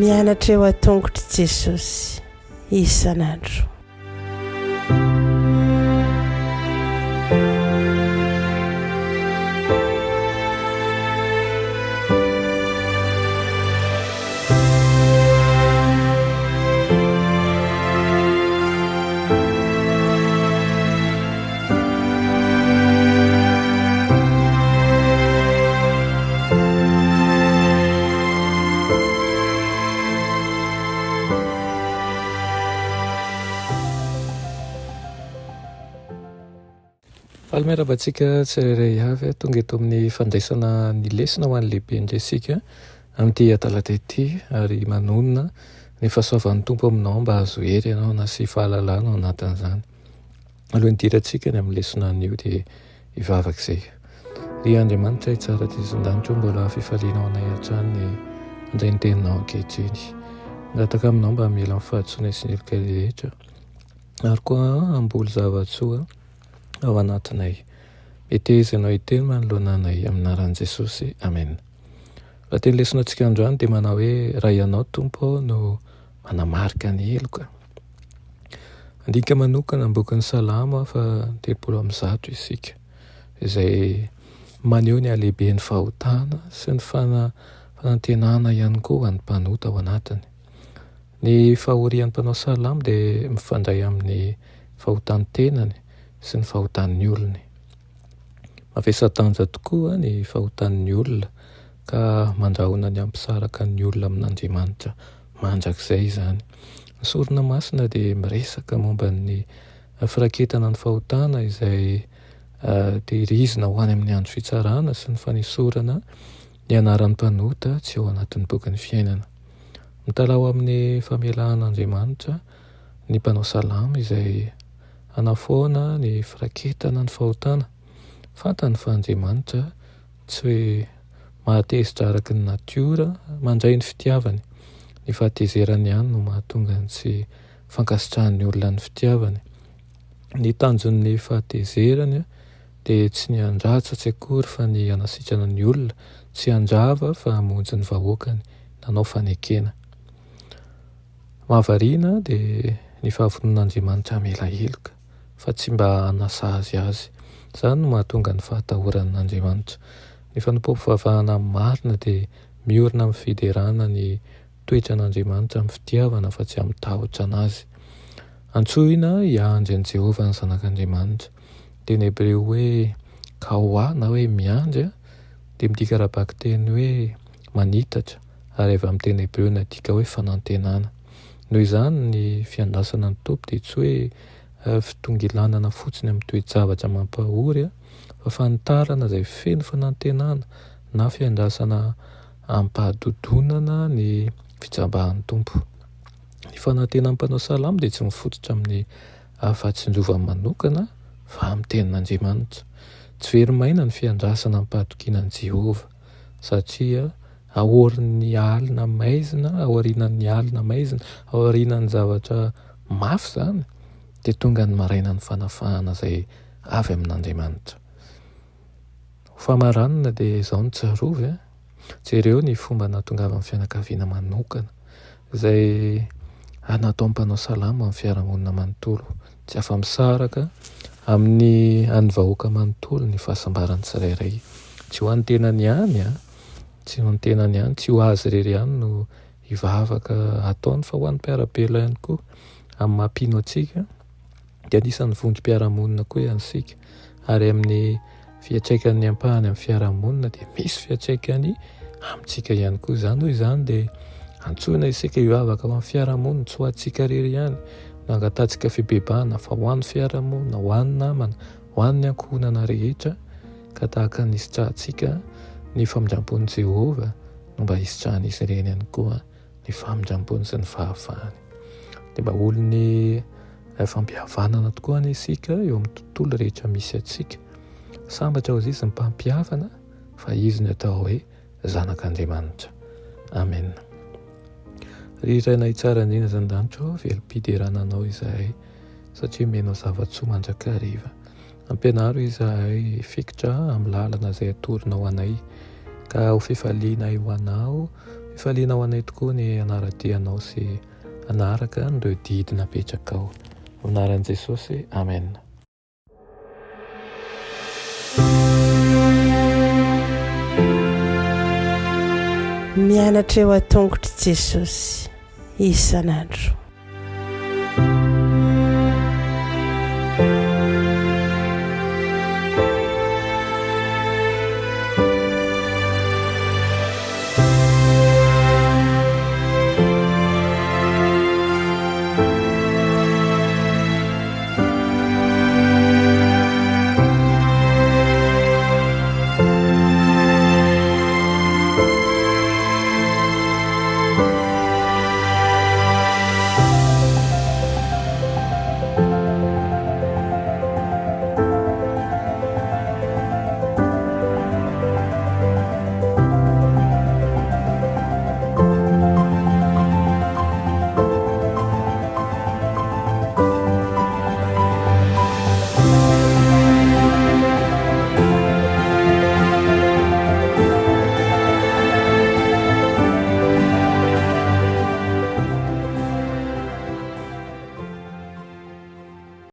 mianatra eo a-tongotry Jesosy isan'andro. Fahameravatsika tsirairay avy tonga eto amin'ny fandraisana ny lesona ho an'ny lehibe indresika amin'ity talata ity, ary manonona ny fahasoavan'ny Tompo aminao mba azo hery ianao na sy fahalalana ao anatin'izany. Alohan'ny dirantsika ny amin'ny lesona anio dia hivavaka izay. Ry Andriamanitra tsara ty isan'andro mbola fifalianao anay hatrany andray ny teninao ankehitriny. Ngataka aminao mba mila amin'ny fahatsoana sy ny heloka rehetra, ary koa amboly zavatsoa ao anatinay. Etezinao iteny manoloana anay amin'ny anaran'i Jesosy. Amen. Raha teny lesona antsika androany dia manao hoe raha ianao Tompo no manamarika ny heloka. Andika manokana bokin'ny Salamo fa 100 isika, izay maneho ny halehiben'ny fahotana sy ny fanantenana ihany koa an'ny mpanota ao anatiny. Ny fahorian'ny mpanao salamo dia mifandray amin'ny fahotan-tenany sy ny fahotan'ny olony. Mavesa-danja tokoa ny fahotan'ny olona, ka mandrahona ny ampisaraka ny olona amin'Andriamanitra mandrakizay izany. Ny sorona masina dia miresaka momba ny firaketana ny fahotana izay tehirizina ho any amin'ny andro fitsarana sy ny fanesorana ny anaran'ny mpanota tsy ao anatin'ny bokin'ny fiainana. Mitalao amin'ny famelan'Andriamanitra ny mpanao salamo izay hanafoana ny firaketana ny fahotana. Fantany fa Andriamanitra tsy hoe mahatezitra araky ny natiora mandray ny fitiavany. Ny fahatezerany ihany no mahatonga ny tsy fankasitrahan'ny olona ny fitiavany. Ny tanjon'ny fahatezerany dia tsy ny handratra tsy akory fa ny hanasitrana ny olona, tsy handrava fa hamonjy ny vahoakany, nanao fanekena. Mahavariana dia ny fahavonon'Andriamanitra hamela heloka, fa tsy mba hanasazy azy. Izany no mahatonga ny fahatahoran'Andriamanitra. Ny fanompoam-pivavahana marina dia miorina amin'ny fiderana ny toetran'Andriamanitra amin'ny fitiavana fa tsy amin'ny tahotra anazy. Antsoina hiandry an'i Jehovah ny zanak'Andriamanitra. Dia ny Hebreo hoe kaoa na hoe miandry dia midika arabaky teny hoe manitatra, ary avy amin'ny teny Hebreo nadika hoe fanantenana. Noho izany ny fiandrasana ny Tompo dia tsy hoe fitongilanana fotsiny amin'ny toe-javatra mampahory, fa fanitarana izay feno fanantenana na fiandrasana ampahadodonana ny fitsabahan'ny Tompo. Ny fanantenan'ny mpanao salamo dia tsy mifototra amin'ny fahatsinjovany manokana fa amin'ny tenin'Andriamanitra. Tsy verimaina ny fiandrasana ampahatokinan'i Jehovah, satria aorin'ny alina maizina, aorianan'ny alina maizina, aorianan'ny zavatra mafy izany, dia tonga ny maraina ny fanafahana izay avy amin'Andriamanitra. Famaranana dia izao ny tsarovy. Jereo ny fomba nahatongavan'ny fianakaviana manokana izay natao mpanao salamo amin'ny fiarahamonina manontolo. Tsy afa-misaraka amin'ny an'ny vahoaka manontolo ny fahasambarany tsirairay. Tsy ho an'ny tenany ihany, tsy ho an'ny tenany ihany, tsy ho azy irery ihany no hivavaka ataony, fa ho an'ny mpiara-bela ihany koa amin'ny mahampino antsika. Dia anisan'ny vondrom-piarahamonina koa ihany isika, ary amin'ny fiantraikan'ny ampahany amin'ny fiarahamonina dia misy fiantraikany amintsika ihany koa. Izany hoy izany dia antsoina isika hivavaka amin'ny fiarahamonina, tsy ho antsika irery ihany nangatantsika fibebahana, fa ho an'ny fiarahamonina, ho an'ny namana, ho an'ny ankohonana rehetra, ka tahaka ny hisitrahantsika ny famindrampon'i Jehovah no mba hisitrahan'izy ireny ihany koa ny famindrampoany sy ny fahafahany. Dia mba olony fampihavanana tokoa ny isika eo amin'ny tontolo rehetra misy antsika. Sambatra ho izy ny mpampihavana, fa izy ny atao hoe zanak'Andriamanitra. Amen. Rirana tsara indrindra zany-danitro, velom-piderananao izahay, satria menao zavatsoa mandrakariva. ampianaro izahay fikitra amin'ny lalana izay atorina ho anay, ka ho fifaliana ho anao, fifaliana ho anay tokoa ny anaradianao sy anaraka nireo didina apetraka ao. Anaran'i Jesosy, amen. Mianatra eo an-tongotry Jesosy isan'andro.